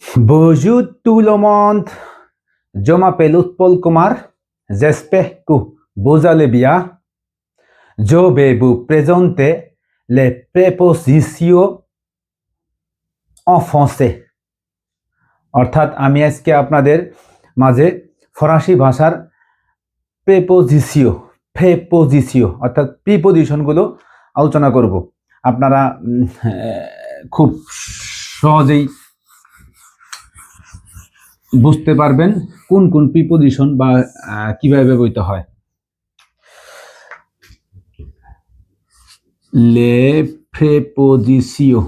Bonjour tout le monde, je m'appelle Utpal Kumar, j'espère que vous allez bien. Je vais vous présenter les prépositions en français. অর্থাৎ আমি আজকে আপনাদের মাঝে ফরাসি ভাষার প্রেপোজিশিও অর্থাৎ প্রিপোজিশনগুলো আলোচনা করব। আপনারা খুব সহজেই বুঝতে পারবেন কোন কোন প্রিপোজিশন বা কিভাবে ব্যবহৃত হয়। Les prépositions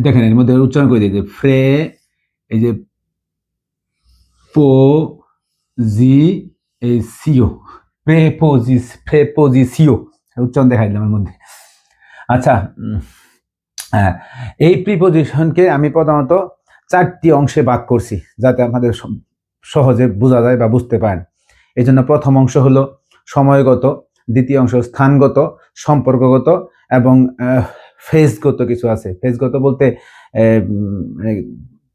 দেখেন এর মধ্যে উচ্চারণ করে দিয়েছে এই যে প্রেপোজিশিও উচ্চারণ দেখাই দিলাম এর মধ্যে। আচ্ছা, এই প্রিপোজিশনকে আমি প্রধানত 4টি অংশে ভাগ করছি যাতে আমাদের সহজে বোঝা যায় বা বুঝতে পারেন। এই জন্য প্রথম অংশ হলো সময়গত, দ্বিতীয় অংশ স্থানগত, সম্পর্কগত এবং ফেজগত কিছু আছে। ফেজগত বলতে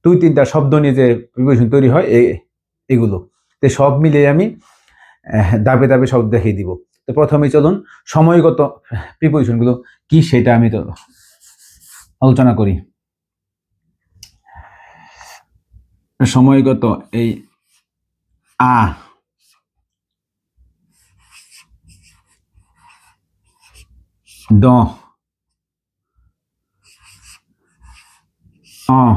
2-3টা শব্দ নিয়ে যে প্রিপোজিশন তৈরি হয় এগুলো। তো সব মিলিয়ে আমি ধাপে ধাপে শব্দ দেখিয়ে দিব। তো প্রথমেই চলুন সময়গত প্রিপোজিশনগুলো কি সেটা আমি তো আলোচনা করি। সময়গত এই আ, dans, en,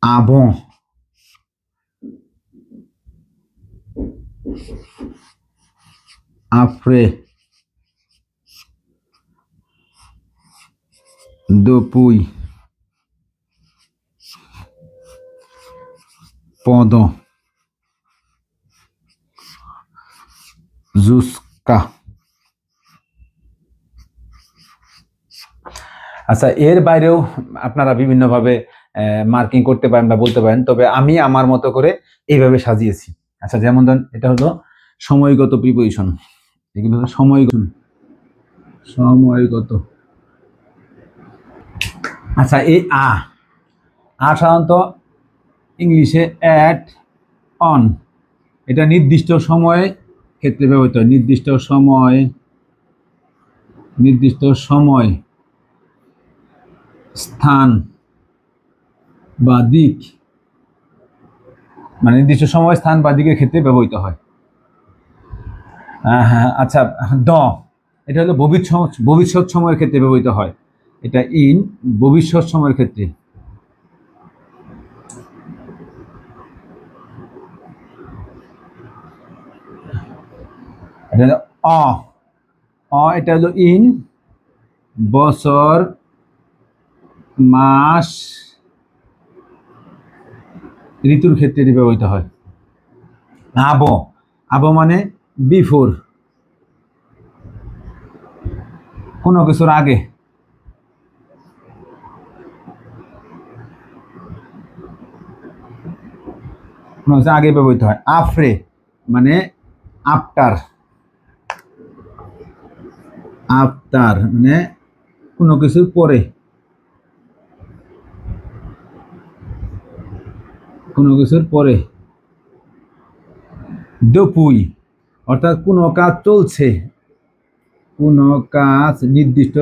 avant, après, depuis, pendant, jusqu'à। আচ্ছা, এর বাইরেও আপনারা বিভিন্নভাবে মার্কিং করতে পারেন বা বলতে পারেন, তবে আমি আমার মতো করে এইভাবে সাজিয়েছি। আচ্ছা, যেমন ধরুন এটা হলো সময়গত প্রিপোজিশন, এগুলো হলো সময়গত। আচ্ছা, এই আ সাধারণত ইংলিশে অ্যাট, অন, এটা নির্দিষ্ট সময়ে ক্ষেত্রে ব্যবহৃত হয়। নির্দিষ্ট সময়, স্থান বা দিক, মানে নির্দিষ্ট সময়, স্থান বা দিকের ক্ষেত্রে ব্যবহৃত হয়। আচ্ছা, এটা হলো ভবিষ্যৎ সময়ের ক্ষেত্রে ব্যবহৃত হয়। এটা ইন ভবিষ্যৎ সময়ের ক্ষেত্রে। এটা হলো এটা হলো ইন বছর, মাস, ঋতুর ক্ষেত্রে ব্যবহৃত হয়। আব মানে বিফোর, কোনো কিছুর আগে। কোনো কিছু আগে ব্যবহৃত হয়। আফরে মানে আফটার, মানে কোনো কিছুর পরে, ডপুই অর্থাৎ কোনো কাজ চলছে, কোনো কাজ নির্দিষ্ট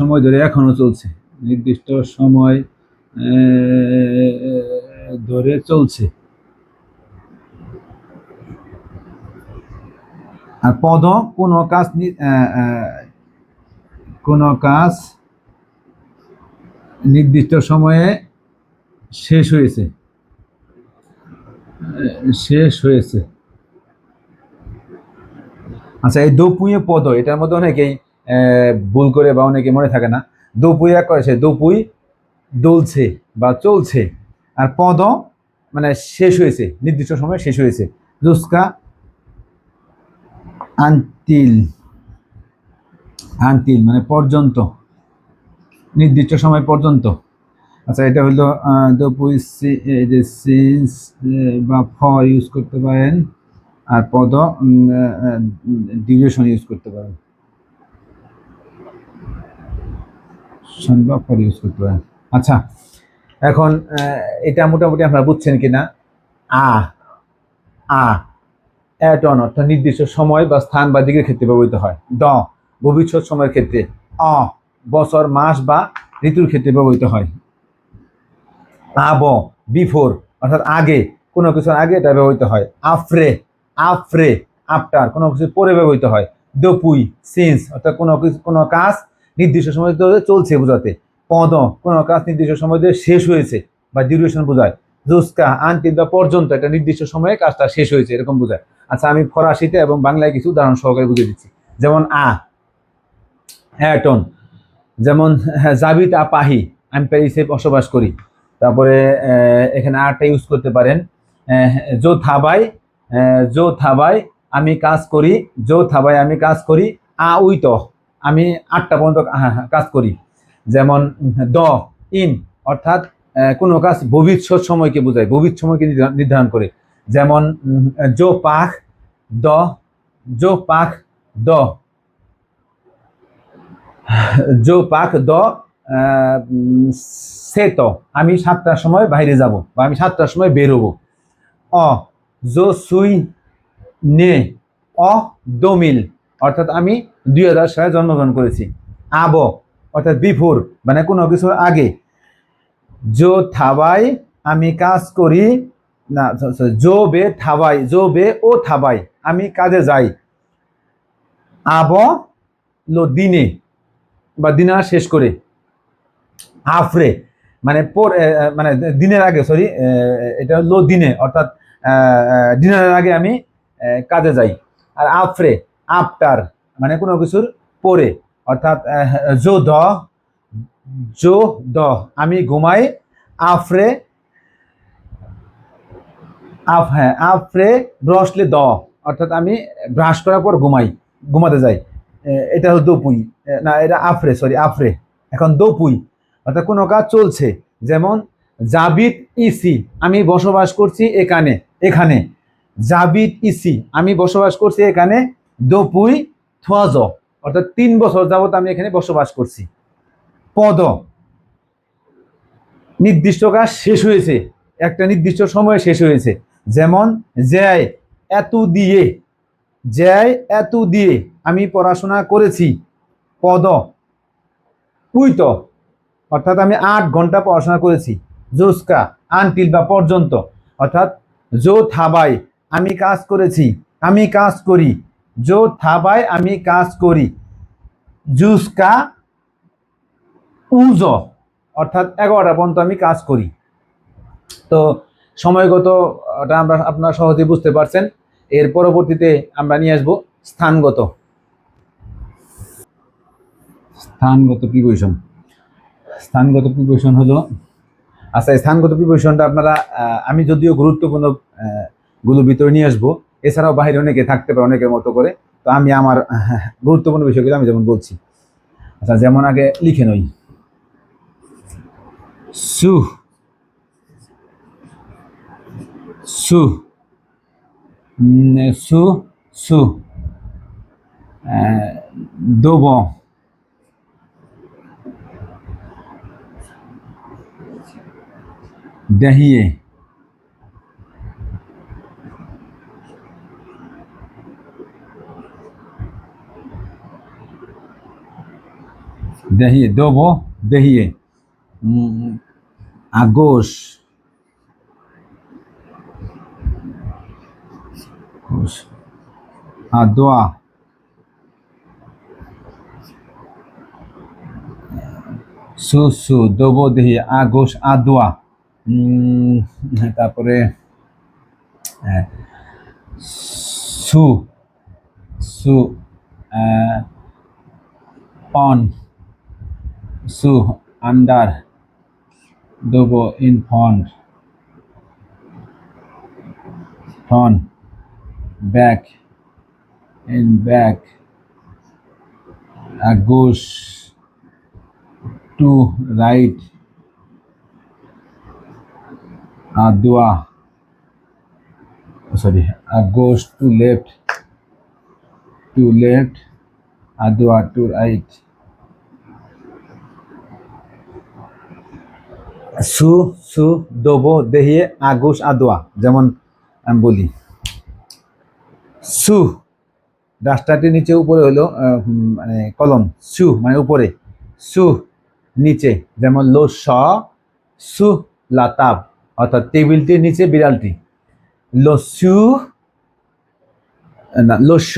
সময় ধরে এখনো চলছে, নির্দিষ্ট সময় ধরে চলছে। আর পদ কোনো কাজ নির্দিষ্ট সময়ে শেষ হয়েছে। আচ্ছা, এই দোপুইয়ে পদ, এটার মধ্যে অনেকেই ভুল করে বা অনেকে মনে থাকে না। দোপুইয়া করেছে, দোপুই দলছে বা চলছে, আর পদ মানে শেষ হয়েছে, নির্দিষ্ট সময় শেষ হয়েছে। জুস্কা আনটিল মানে পর্যন্ত, নির্দিষ্ট সময় পর্যন্ত। আচ্ছা, এটা হলো দপুই এই যে সিন্স বা ফর ইউজ করতে পারেন, আর পদ ডিউরেশন ইউজ করতে পারেন, বা ফর ইউজ করতে পারেন। আচ্ছা, এখন এটা মোটামুটি আপনারা বুঝছেন কিনা। আ আ অ্যাট অন অর্থাৎ নির্দিষ্ট সময় বা স্থান বা দিকের ক্ষেত্রে ব্যবহৃত হয়। ড ভবিষ্যৎ সময়ের ক্ষেত্রে। অ বছর মাস বা ঋতুর ক্ষেত্রে ব্যবহৃত হয়। আব বিফোর অর্থাৎ আগে, কোনো কিছুর আগে এটা ব্যবহৃত হয়। আফ্রে আফ্রে আফটার কোনো কিছু পরে ব্যবহৃত হয়। দপুই সিন্স অর্থাৎ কোনো কাজ নির্দিষ্ট সময় ধরে চলছে বোঝাতে। পদ কোনো কাজ নির্দিষ্ট সময় ধরে শেষ হয়েছে বা ডিউরেশন বোঝায়। জুস্কা আনটিল বা পর্যন্ত একটা নির্দিষ্ট সময়ে কাজটা শেষ হয়েছে এরকম বোঝায়। আচ্ছা, আমি ফরাসিতে এবং বাংলায় কিছু উদাহরণ সহকারে বুঝিয়ে দিচ্ছি। যেমন হ্যাটন, যেমন জাবিত আপাহি আমি প্যারিসে বসবাস করি। তারপরে এখানে আরটা ইউজ করতে পারেন। জো থাবাই জো থাবাই আমি কাজ করি, জো থাবাই আমি কাজ করি। উইত আমি 8টা পর্যন্ত কাজ করি। যেমন দ ইন অর্থাৎ কোনো কাজ ভবিষ্যৎ সময়কে বোঝায়, ভবিষ্যৎ সময়কে নির্ধারণ করে। যেমন জো পাখ দ জো পাখ দ জো পাক দ সেত আমি 7টার সময় বাইরে যাব বা আমি 7টার সময় বেরোবো। অ জো সুই নে অ 2000 অর্থাৎ আমি 2000 সালে জন্মগ্রহণ করেছি। আব অর্থাৎ বিফোর মানে কোনো কিছুর আগে। জো থাবাই আমি কাজ করি, না জো বে থাবাই, জো বে ও থাবাই আমি কাজে যাই। আব লো দিনে বা দিনা শেষ করে। আফরে মানে মানে দিনের আগে, সরি, এটা হলো দিনে অর্থাৎ ডিনারের আগে আমি কাজে যাই। আর আফরে আফটার মানে কোনো কিছুর পরে, অর্থাৎ জো দ জো দ আমি ঘুমাই। আফরে হ্যাঁ আফরে ব্রসলে দ অর্থাৎ আমি ব্রাশ করার পর ঘুমাতে যাই। এটা হলো দপুই, না এটা আফরে, সরি আফরে। এখন দপুই অর্থাৎ কোনো কাজ চলছে। যেমন জাবিত ইসি আমি বসবাস করছি এখানে, এখানে। জাবিত ইসি আমি বসবাস করছি এখানে। দপুই থজ অর্থাৎ 3 বছর যাবত আমি এখানে বসবাস করছি। পদ নির্দিষ্ট কাজ শেষ হয়েছে, একটা নির্দিষ্ট সময়ে শেষ হয়েছে। যেমন জ্যায় এত দিয়ে, জ্যায় এত দিয়ে আমি পড়াশোনা করেছি। পদ উইত অর্থাৎ আমি 8 ঘন্টা পড়াশোনা করেছি। জোস্কা আনটিল বা পর্যন্ত অর্থাৎ জো থাবাই আমি কাজ করেছি, আমি কাজ করি। জো থাবাই আমি কাজ করি। জুস্কা উজ অর্থাৎ 11টা পর্যন্ত আমি কাজ করি। তো সময়গত আমরা আপনারা সহজে বুঝতে পারছেন। এর পরবর্তীতে আমরা নিয়ে আসবো স্থানগত। স্থানগত প্রিপোজিশন। স্থানগত প্রিপোজিশন হলো, আচ্ছা স্থানগত প্রিপোজিশনটা আপনারা আমি যদিও গুরুত্বপূর্ণ গুলো ভিতরে নিয়ে আসবো, এছাড়াও বাইরে অনেকে থাকতে পারে অনেকের মতো করে। তো আমি আমার গুরুত্বপূর্ণ বিষয়গুলো আমি যেমন বলছি। আচ্ছা, যেমন আগে লিখে নই। সু সু সু সু দোব দেহিয়ে দেহিয়ে দোব দেহিয়ে। আগোশ আদোয়া সু সু দোব দেহি আগোশ আদোয়া। তারপরে সু সু অন সু আন্ডার দোব in front front back in back, goes to right, আদোয়া, সরি, গোস টু লেফট, আদোয়া টু রাইট, সু সু দোবো দেহিয়ে আগুস আদোয়া। যেমন আমি বলি সু, রাস্তাটির নিচে উপরে হলো মানে কলম, সু মানে উপরে, সু নিচে। যেমন লো স সু লাতাব, অর্থাৎ টেবিলটির নিচে বিড়ালটি। লো সু না, লো স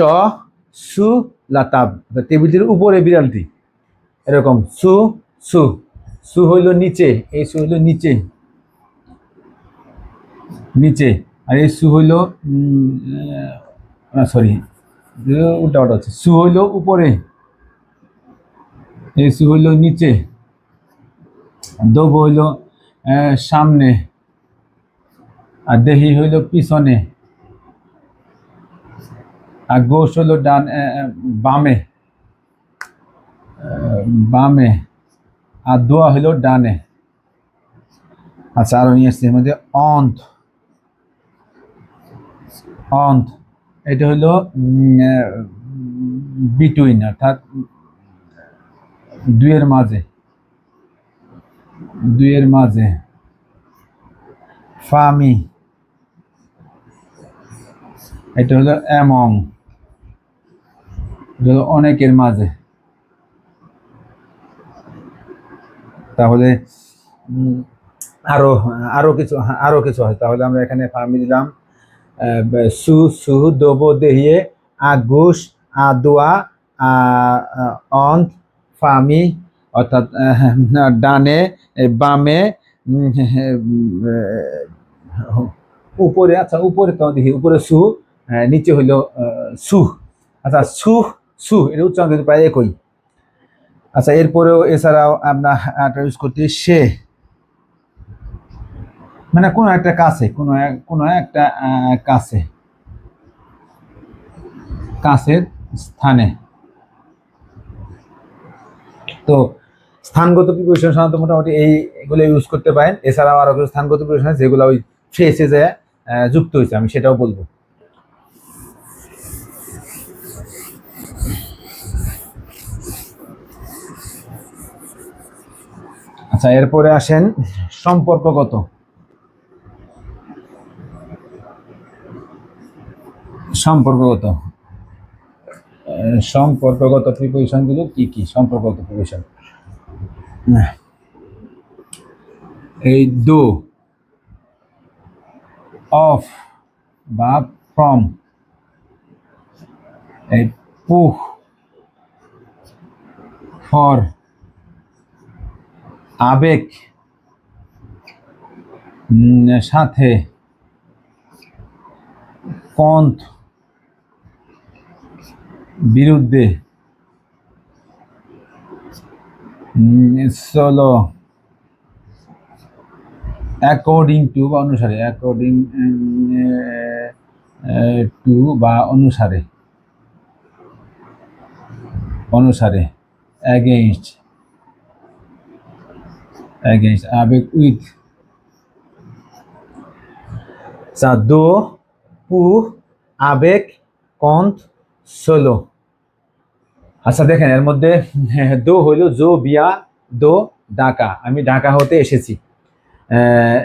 সু লাতাব, অর্থাৎ টেবিলটির উপরে বিড়ালটি। এরকম সু সু, সু হইল নিচে, এই সু হইল নিচে, নিচে। আর এই সু হইল সরি, উল্টা উল্টা হচ্ছে, সু হইল উপরে, এই সু হইল নিচে, দোব হইল সামনে, আর দেহি হইল পিছনে, আর গোস হইল ডান বামে, বামে, আর দোয়া হইল ডানে। আচ্ছা, আরো নিয়ে আসছি এর মধ্যে অন্ত, অন্ত এটা হইল বিটুইন, অর্থাৎ দুইয়ের মাঝে, দুইয়ের মাঝে। ফামি এটা হলো অ্যামং, এটা হলো অনেকের মাঝে। তাহলে আরো আরো কিছু আরো কিছু হয়। তাহলে আমরা এখানে ফামি দিলাম, সু সু দোবো দেহিয়ে আগুস আদোয়া অন্ত ফামি, অর্থাৎ ডানে বামে উপরে। আচ্ছা, উপরে তো দেখি, উপরে সু, নিচে হইল সু। আচ্ছা, সু সু এটা উচ্চারণ কিন্তু প্রায় একই। আচ্ছা, এরপরেও এছাড়াও আমরা ইউজ করতে সে, মানে কোনো একটা কাছে, কোনো একটা কাছে, কাছের স্থানে। তো স্থানগত প্রিপোজিশন সাধারণত মোটামুটি এইগুলো ইউজ করতে পারেন। এছাড়াও আরো কিছু স্থানগত প্রিপোজিশন আছে যেগুলো ওই ফ্রেসে যে যুক্ত হয়েছে, আমি সেটাও বলবো। আচ্ছা, এরপরে আসেন সম্পর্কগত। সম্পর্কগত সম্পর্কগত প্রিপোজিশন গুলো কি কি? সম্পর্কগত প্রিপোজিশন, এই দো, অফ বা ফ্রম, এই পুহ, ফর, আবেগ, সাথে, পন্থ, বিরুদ্ধে, সোলো, অ্যাকর্ডিং টু বা অনুসারে, অ্যাকর্ডিং টু বা অনুসারে, অনুসারে, অ্যাগেইনস্ট, অ্যাগেইনস্ট, আবেগ, উইথ। দো, পু, আবেগ, কন্থ, সোলো। আচ্ছা, দেখেন এর মধ্যে দো হইল জো বিয়া দো, ঢাকা, আমি ঢাকা হতে এসেছি,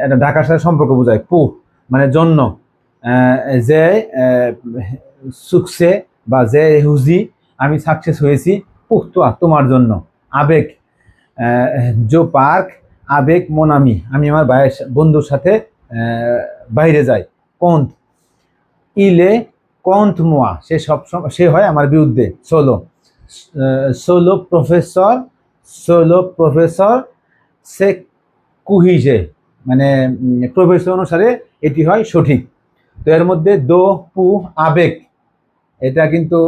এটা ঢাকার সাথে সম্পর্ক বোঝায়। পু মানে জন্য, যে সুকসে বা যে হুজি, আমি সাকসেস হয়েছি, পুহ তো তোমার জন্য। আবেগ, জো পার্ক আবেগ মোনামি, আমি আমার ভাইয়ের বন্ধুর সাথে বাইরে যাই। কন্থ, ইলে কন্থ মোয়া, সে সে হয় আমার বিরুদ্ধে। সোলো, সোলো প্রফেসর, সোলো প্রফেসর সে কুহিজে, মানে প্রফেসর অনুসারে এটি হয় সঠিক। তো এর মধ্যে দো পু আবেগ, এটা কিন্তু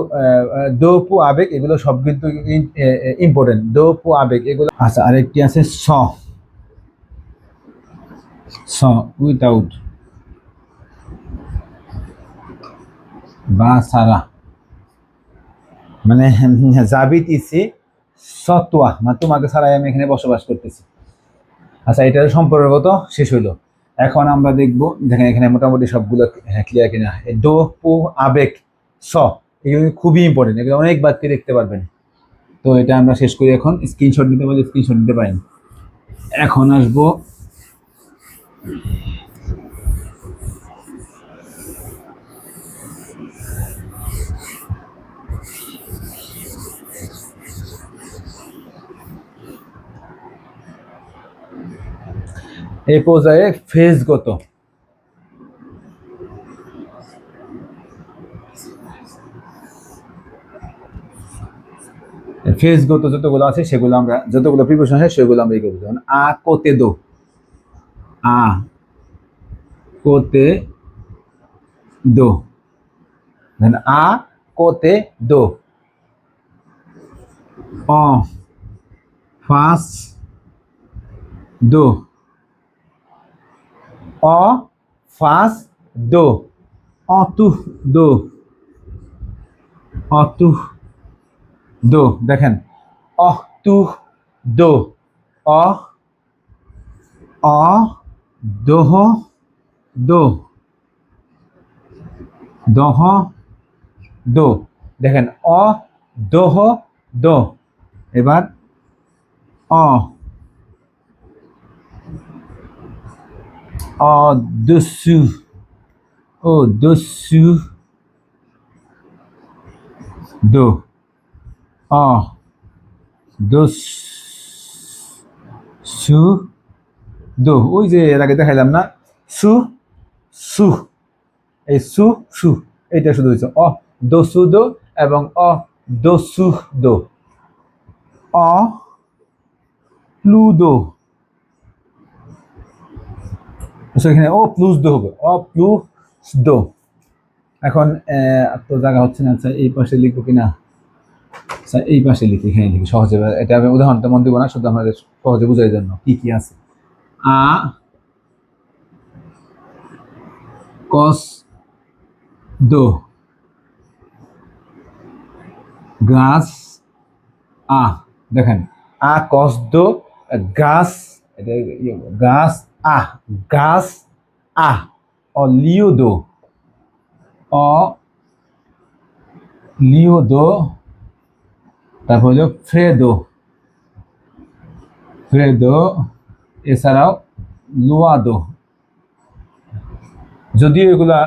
দো পু আবেগ, এগুলো সব কিন্তু ইম্পর্টেন্ট। দো পু আবেগ এগুলো। আচ্ছা, আরেকটি আছে স, স উইথাউট বা সারা, মানে জাবিত ইসি সতোয়া, মানে তোমাকে ছাড়াই আমি এখানে বসবাস করতেছি। আচ্ছা, এটার সম্পর্কগত শেষ হইলো। এখন আমরা দেখবো, দেখেন এখানে মোটামুটি সবগুলো ক্লিয়ার কিনা। দো, পু, আবেগ, স, এগুলো খুবই ইম্পর্টেন্ট, এগুলো অনেকবার কি দেখতে পারবেন। তো এটা আমরা শেষ করি এখন। স্ক্রিনশট নিতে পারলে স্ক্রিনশট নিতে পারেন। এখন আসবো এই পর্যায়ে ফেজগত। ফেজগত যতগুলো আছে সেগুলো আমরা, যতগুলো প্রিপারেশন আছে সেগুলো আমরা এই করবো। যেমন আ কোতে দো, আ কোতে দো, আ কোতে দো, অ ফাস দো, অ ফাস দো, অতু দো, অতু দো। দেখেন অহ তু দো, অ অ দোহ দো, দহ দো। দেখেন অ দোহ দো। এবার অ অ দস্যু, ও দস্যু দো, অ দস্যু দো। ওই যে এর আগে দেখাইলাম না, সু সু, এই সু সু এইটা শুধু হয়েছে অ দস্যু দো এবং অ দস্যু দো, অ প্লুদো। এখানে ও প্লুস দো হবে, অ প্লুস দো। এখন তো জায়গা হচ্ছে না, আচ্ছা এই পাশে লিখবো কিনা, আচ্ছা এই পাশে লিখি, এখানে লিখি সহজে। এটা আমি উদাহরণটা মন দিব না, শুধু আমাদের সহজে বোঝার জন্য কি কি আছে। আ কস দো, গাছ আ। দেখেন আ কস দো, গাছ, এটা গাছ আহ, গাছ আহ, অ লিও দো, অ লিও দো। তারপর হলো ফ্রেদো, ফ্রেদো। এছাড়াও লুয়াদো। যদিও এগুলা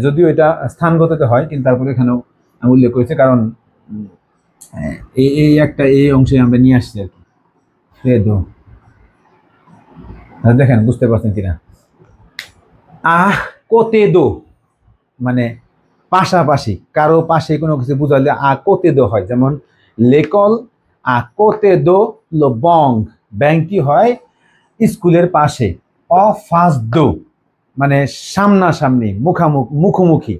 যদিও এটা স্থানগততে হয়, কিন্তু তারপরে এখানেও উল্লেখ করেছে, কারণ এই একটা এই অংশে আমরা নিয়ে আসছি আর কি। ফ্রেদো, দেখেন বুঝতে পারছেন কিনা। আহ কোতে দো মানে পাশাপাশি, কারো পাশে কোনো কিছু বুঝালে আ কোতে দো হয়। যেমন লেকল আ কোতে দো লো বং, ব্যাংক কি হয় স্কুলের পাশে। অ ফাস দো মানে সামনাসামনি, মুখোমুখি।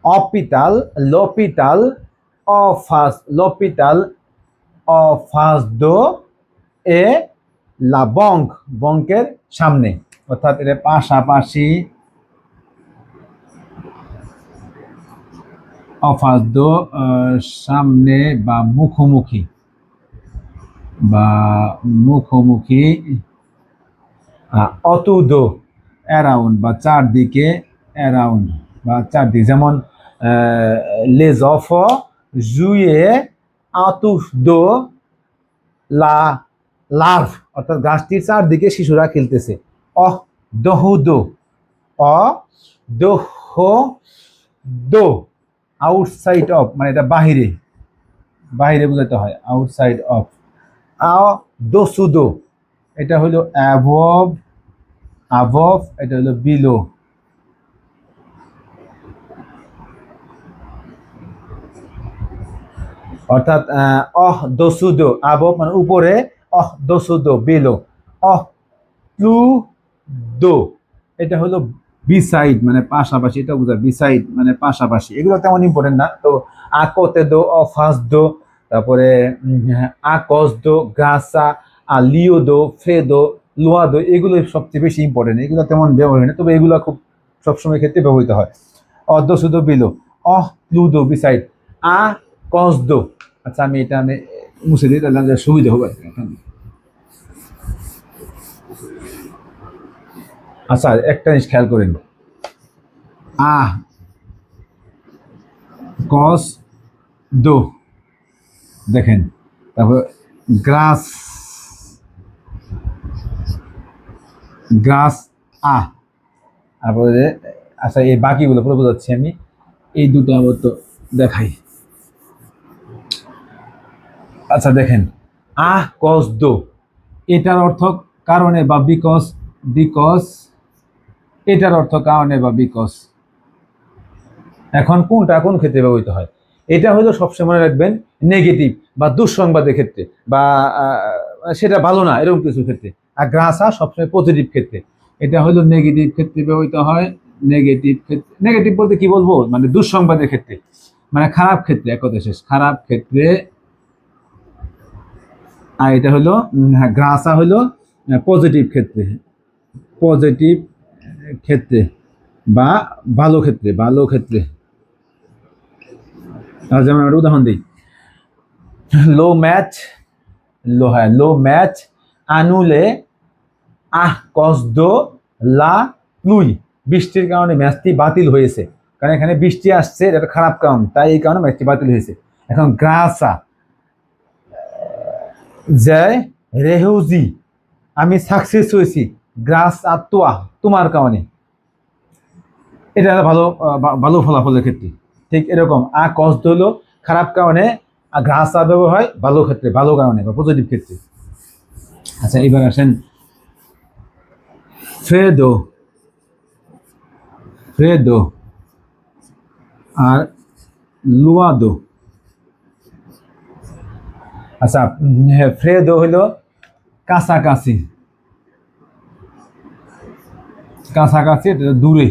অপিতাল লপিতাল, অ ফাস লপিতাল, অ ফাস দো এ লা বঙ্ক, বঙ্কের সামনে, অর্থাৎ এর পাশাপাশি। অফাদ্য সামনে বা মুখোমুখি, বা মুখোমুখি। অতুদো অ্যারাউন্ড বা চারদিকে, অ্যারাউন্ড বা চারদিকে। যেমন লেজ অফ জুয়ে আতুস দো লা লার্ভ, অর্থাৎ গাছটির চারদিকে শিশুরা খেলতেছে। অহ দহুদো, অ দোহ দো, আউটসাইড অফ মানে এটা বাহিরে, বাহিরে বোঝাতে হয়, আউটসাইড অফ। আও দোসুদো এটা হলো অ্যাবভ, অ্যাবভ এটা হলো বিলো। অর্থাৎ অহ দোসুদো অ্যাবভ মানে উপরে, অহ দোসুদো বিলো, অহ প্লু দো এটা হলো বিসাইড মানে পাশাপাশি, এটা বোঝায় বিসাইড মানে পাশাপাশি। এগুলো তেমন ইম্পর্টেন্ট না। তো আকতে দো, অফাস দো, তারপরে আকস দো, গাসা, লিও দো, ফ্রেদো, লোয়াদো, এগুলো সবচেয়ে বেশি ইম্পর্টেন্ট। এগুলো তেমন ব্যবহার হয় না, তবে এগুলো খুব সবসময় ক্ষেত্রে ব্যবহৃত হয়। অদোসুদো বিলো, অহ প্লুদো বিসাইড, আ কস দো। আচ্ছা আমি এটা আমি মুছে দিই, তাহলে সুবিধা হবে। আচ্ছা, একটা জিনিস খেয়াল করেন, আহ কস দো, দেখেন, তারপর গ্রাস, গ্রাস তারপরে, আচ্ছা এই বাকিগুলো পুরো বোঝাচ্ছি আমি, এই দুটো আবার তো দেখাই। আচ্ছা দেখেন, কস দো, এটার অর্থ কারণে বা বিকজ, বিকজ, এটার অর্থ কারণে বা বিকজ। এখন কোনটা কোন ক্ষেত্রে ব্যবহৃত হয়? এটা হলো সবসময় মনে রাখবেন নেগেটিভ বা দুঃসংবাদের ক্ষেত্রে, বা সেটা ভালো না এরকম কিছু ক্ষেত্রে। আর গ্রাসা সবসময় পজিটিভ ক্ষেত্রে। এটা হলো নেগেটিভ ক্ষেত্রে ব্যবহৃত হয়। নেগেটিভ ক্ষেত্রে, নেগেটিভ বলতে কি বলবো, মানে দুঃসংবাদের ক্ষেত্রে, মানে খারাপ ক্ষেত্রে, এক কথা শেষ, খারাপ ক্ষেত্রে। আর এটা হলো গ্রাসা হলো পজিটিভ ক্ষেত্রে, পজিটিভ ক্ষেত্রে বা ভালো ক্ষেত্রে, ভালো ক্ষেত্রে। যেমন একটা উদাহরণ দিই, লো ম্যাচ, লো ম্যাচ আনুলে কসদো লা প্লুই, বৃষ্টির কারণে ম্যাচটি বাতিল হয়েছে। কারণ এখানে বৃষ্টি আসছে, এটা খারাপ কারণ, তাই এই কারণে ম্যাচটি বাতিল হয়েছে। এখন গ্রাসা জয় রেহুজি, আমি সাকসেস হয়েছি, গ্রাস আত্মা, তোমার কারণে। এটা ভালো ভালো ফলাফলের ক্ষেত্রে। ঠিক এরকম কসদ হলো খারাপ কারণে, আর গ্রাসা ব্যবহার হয় ভালো ক্ষেত্রে, ভালো কারণে বা পজিটিভ ক্ষেত্রে। আচ্ছা এবার আসেন ফ্রেদো, ফ্রেদো আর লুয়াদো। আচ্ছা ফ্রেদো হলো কাছাকাছি, কাছাকাছি, এটা দূরে।